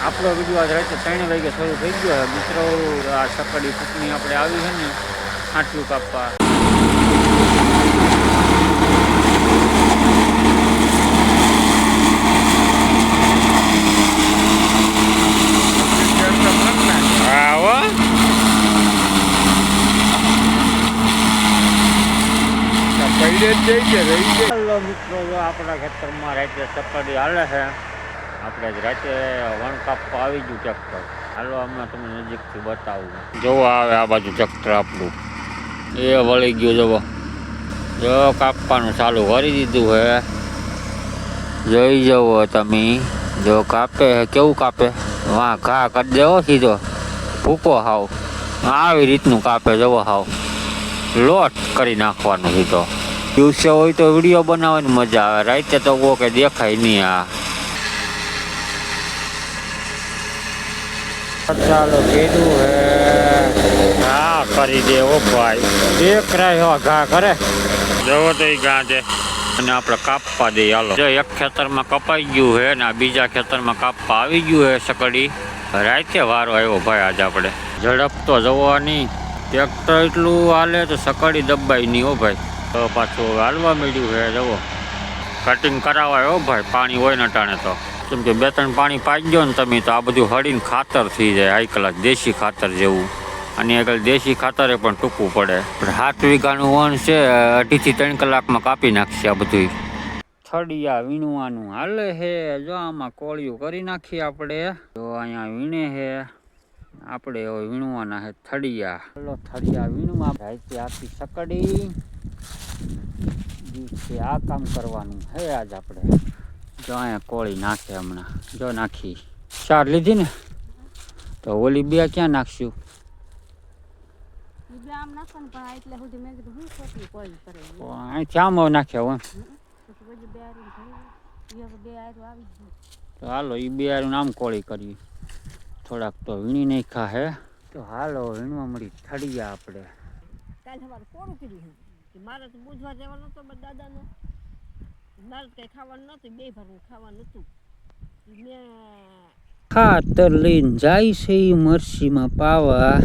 આપણો વિડીયો આજ રાતે 3 વાગે શરૂ થઈ ગયો મિત્રો। આ સકડી ફૂકની આપણે આવી છે ને આટલું કાપવા। હેલો મિત્રો, આપણા ખેતરમાં રાતે સકડી હાલે છે। આપણે જ રાતે વણ કાપવા આવી ગયું ટ્રેક્ટર। હાલો અમે તમને નજીકથી બતાવું। જોવો આવે આ બાજુ ટ્રેક્ટર આપણું એ વળી ગયું। જોવો જો કાપવાનું ચાલુ કરી દીધું છે। જોઈ જવો તમે, જો કાપે કેવું કાપે, વાહ ઘા કરી દેવો સીધો ભૂકો હાવ આવી રીતનું કાપે। જવો હાવ લોટ કરી નાખવાનું સીધો। દિવસે હોય તો વિડીયો બનાવવાની મજા આવે, રાતે તો કે દેખાય નહીં। ચાલો કીધું હે ઘા કરી દે ઓ ભાઈ, એક રાય ઘા કરે। જવો તો ઘા દે અને આપણે કાપવા દઈએ। હાલો જો એક ખેતરમાં કપાઈ ગયું છે ને બીજા ખેતરમાં કાપવા આવી ગયું છે સકડી। રાતે વારો આવ્યો ભાઈ આજે આપણે। ઝડપ તો જવાની, ટ્રેક્ટર એટલું હાલે તો સકડી દબાઈ નહીં હો ભાઈ। તો પાછું હાલવા મળ્યું છે। જવો કટિંગ કરાવાય હો ભાઈ, પાણી હોય ને ટાણે તો, કેમ કે 2-3 પાણી પાઈ ગયો ને તમે તો આ બધું હળીને ખાતર થઈ જાય હાઈ ક્લાસ દેશી ખાતર જેવું। અને આગળ દેશી ખાતરે પણ ટૂંકવું પડે। 7 વીઘાનું વણ છે, 2.5 થી 3 કલાકમાં કાપી નાખશે આ બધું। થળિયા વીણવાનું હાલે છે। જો આમાં કોળિયું કરી નાખીએ આપણે। જો અહીંયા વીણે છે આપણે, હવે વીણવાના છે થળિયા। ચાલો થળિયા વીણવા રાતે આખી સકડી દિવસે આ કામ કરવાનું છે આજ આપણે। જો અહીંયા કોળી નાખે હમણાં, જો નાખી 4 લીધી ને તો ઓલી 2 ક્યાં નાખશું? અહીંથી આમ નાખ્યા હોય તો હાલો એ 2 આરું આમ કોળી કરીએ। થોડાક તો વીણી નાખ્યા હે તો હાલો વીણવા મળી થળિયા આપણે। કાલ સવારે કોરું કર્યું છે, મારે તો બુધવાર જવાનું નતો દાદાનો, મારે કઈ ખાવાનું નતું, 2 ભરનું ખાવાનું હતું। ખાતર લઈને જાય છે મરસીમાં પાવા।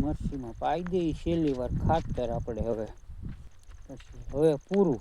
મરસીમાં પાઈ દઈ છેલ્લી વાર ખાતર આપણે। હવે પૂરું